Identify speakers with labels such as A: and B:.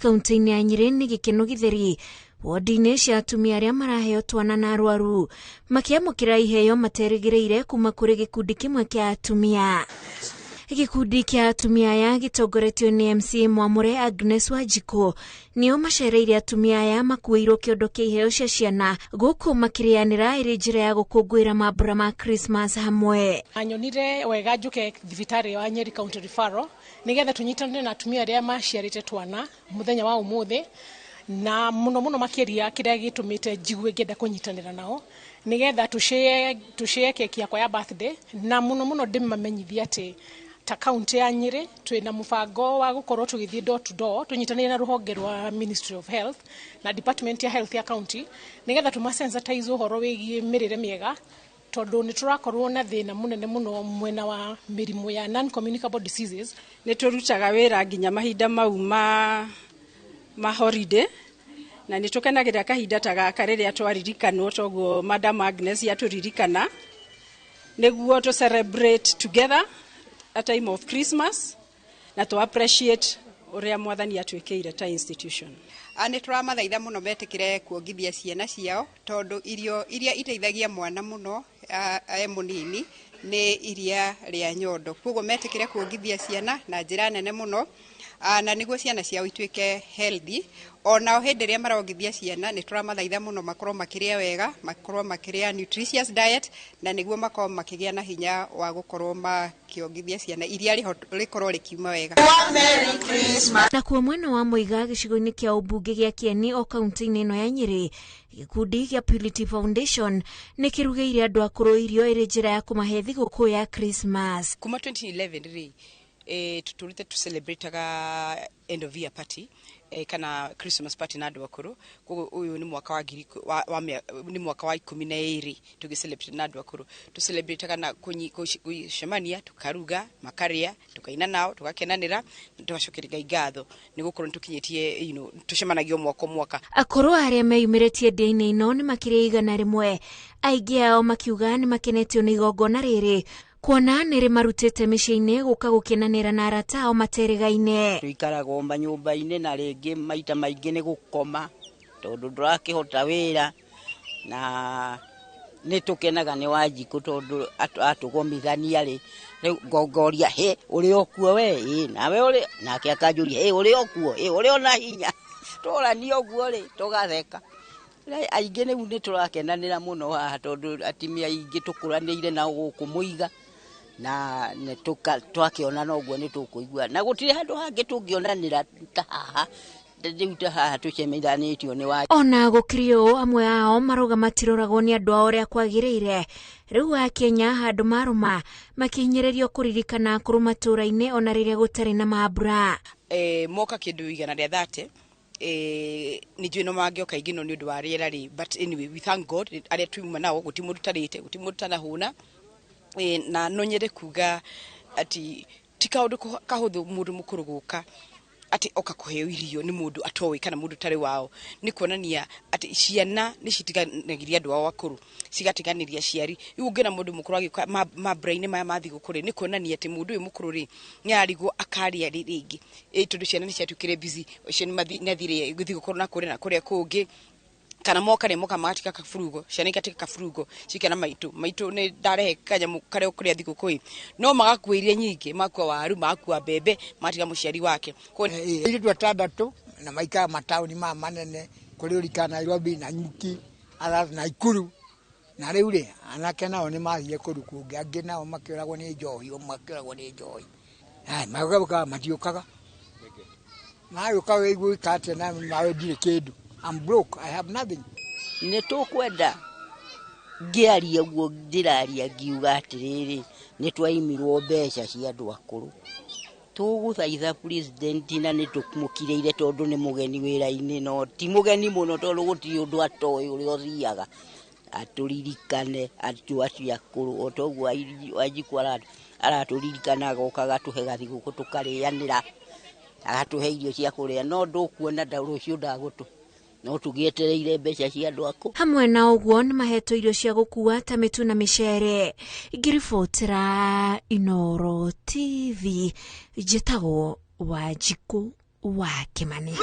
A: kaunti-inĩ ya Nyeri nĩ gĩkeno gĩtheri wondi-inĩ cia atumia arĩa maraheo twana na arwaru makĩamũkĩra iheo materĩgĩrĩire kuma kũrĩ gĩkundi kĩmwe kĩa atumia. Gĩkundi kĩa atumia aya gĩtongoretio nĩ MC Mwamũre Agnes Wanjikũ nĩo macereire atumia aya makuĩirwo kĩondo kĩa iheo cia ciana gũkũ makĩrĩanĩra ĩrĩ njĩra ya gũkũngũĩra mambura ma Christmas hamwe.
B: Anyonire wega njuke thibitarĩ wa Nyeri County Referral nigetha tunyitanĩre na atumia arĩa maciarĩte twana mũthenya wa ũmũthĩ, na mũno makĩria kĩrĩa gĩtũmĩte njigue ngĩenda kũnyitanĩra nao nigetha tushare keki yakwa ya birthday, na mũno ndĩmamenyithia atĩ ta kaunti ya Nyeri twĩna mũbango wa gũkorwo tũgĩthiĩ door to door tunyitanĩire na rũhonge rwa Ministry of Health na Department ya Health ya county nigetha tũmasensitize ũhoro wĩgiĩ mĩrĩre mĩega, tondũ nĩ tũrakorwo na thĩna mũnene mũno mwena wa mĩrimũ ya non-communicable diseases.
C: Nĩ tũrutaga wĩra nginya mahinda mau ma holiday, na nĩ tũkenagĩra kahinda ta gaka rĩrĩa twaririkanwo, toguo Madam Agnes yatũririkana nĩguo to celebrate together a time of Christmas na to appreciate ũrĩa mwathani atwĩkĩire ta institution.
D: Nĩ tũramathaitha mũno metĩkĩre kuongithia ciana ciao, tondũ irio iria iteithagia mwana mũno mũnini nĩ iria rĩa nyondo, koguo metĩkĩre kuongithia ciana na njĩra nene mũno na nĩguo ciana ciao ituĩke healthy. Ona hĩndĩ ĩrĩa marongithia ciana nĩ tũramathaitha mũno makorwo makĩrĩa wega, makorwo makĩrĩa nutritious diet, na nĩguo makorwo makĩgĩa na hinya wa gũkorwo makĩongithia ciana iria rĩkorwo rĩkiuma wega.
A: Na kuo mwena wa Mũiga gĩcigo-inĩ kĩa ũmbunge gĩa Kieni o kaunti-inĩ ĩno ya Nyeri, gĩkundi gĩa Purity Foundation nĩ kĩrugĩire andũ akũrũ irio ĩrĩ njĩra ya kũmahe thigũkũ ya Christmas.
E: Kuma 2011 tutulite tu celebrate end of year party kana Christmas party na andũ akũrũ. Koguo ũyũ nĩ mwaka wa nĩ mwaka wa 12 tugi celebrate na andũ akũrũ. Tu celebrate na kucemania, tukaruga, makarĩa, tukaina nao, tugakenanĩra, tugacokeria ngatho nĩ gũkorwo tukinyĩtie tucemanagio mwaka.
A: Akũrũ arĩa meyumĩrĩtie ndĩ-inĩ ino nĩ makĩrĩ igana rĩmwe, aingĩ ao makiuga nĩ makenetio nĩ igongona rĩrĩ kuona nĩrĩ marutĩte mĩciĩ-inĩ gũka gũkenanĩra na arata ao materegaine.
F: Tuikaraga manyũmba-inĩ na rĩngĩ maita maingĩ nĩ gũkoma tondũ ndũrakĩhota wĩra, na nĩ tũkenaga nĩ Wanjikũ tondũ atũgomithania rĩ ngoria he ũrĩ okuo we nawe ũrĩ, nake akanjũria he ũrĩ okuo ũrĩ ona hinya tũrania ũguo rĩ tũgatheka. Aingĩ nĩ tũrakenanĩra mũno haha tondũ atumia aingĩ tũkũranĩire na gũkũ Mũiga, na nĩ twakĩonana ũguo nĩ tũkũigua, na gũtirĩ handũ hangĩ tũngĩonanĩra ta haha rĩu haha tũcemithanĩtio nĩ Wanjikũ. Ona gũkĩrĩ ũũ, amwe ao marauga matiroragwo nĩ andũ ao ũrĩa kwagĩrĩire. Rĩu Akenya handũ marũma makĩhinyĩrĩrio kũririkana akũrũ matũũra-inĩ ona rĩrĩa gũtarĩ na mambura.
E: Moka kĩndũ igana rĩa 30 ni njũĩ no mangĩoka ingĩ no nĩ ũndũ wa rĩera rĩ, but anyway we thank God arĩa tuma nao gũti mũndũ tarĩte, gũti mũndũ tanahũna, na no nyende kuga ati ti kaũndũ kahũthũ mũndũ mũkũrũ gũka ati oka kũheo irio nĩ mũndũ atoĩ kana mũndũ tarĩ wao. Nĩ kuonania ati ciana nĩ citiganagĩria andũ ao akũrũ, cigatiganĩria ciari. Rĩu ũngĩona mũndũ mũkũrũ agĩũka mambura-inĩ maya ma thigũkũ rĩ, nĩ kuonania atĩ mũndũ ũyũ mũkũrũ rĩ nĩ arigwo akarĩa rĩngĩ, tondũ ciana nĩ ciatuĩkire busy, ũcio nĩ athire thigũkũ na kũrĩa kũngĩ, kana moka magatika kaburugo, ciana igatika kaburugo cikana maitũ nĩ ndarehe kanyamũ karĩa kũrĩa thigũkũ no magakuĩria nyingĩ, makua waru, makua mbembe, matiga mũciari wake.
G: Ithu atandatũ na maikara mataũni ma manene kũrĩ ũrika Nairobi na Nyuki na Ikuru, na rĩu rĩ anake nao nĩ mathire kũndũ kũngĩ, angĩ nao makĩũragwo nĩ njohi, makĩũragwo nĩ njohi. Magũka matiũkaga magĩũka wĩiguĩka atĩ na mawe ndirĩ kĩndũ. I'm broke, I have nothing.
F: Nĩ tũkwenda ngĩaria guo ndĩraria ngiuga atĩrĩrĩ nĩ twaimirwo mbeca cia andũ akũrũ, tũgũthaitha president na nĩ tũmũkirĩire tondũ nĩ mũgeni wĩra-inĩ, no ti mũgeni mũno tondũ gũtirĩ ũndũ atoĩ ũrĩa ũthiaga, atũririkane acio akũrũ. O toguo Wanjikũ aratũririkana agoka agatũhe gathigũkũ tũkarĩanĩra, agatũhe irio cia kũrĩa, no ndũkuona rũciũ ndagũtũ no tũgĩetereire mbeca cia andũ akũ. Hamwe na ũguo nĩ mahetwo irio cia gũkua ta mĩtu na mĩcere. Ngĩribotera Inooro TV, njĩtagwo Wanjikũ
A: wa Kimani.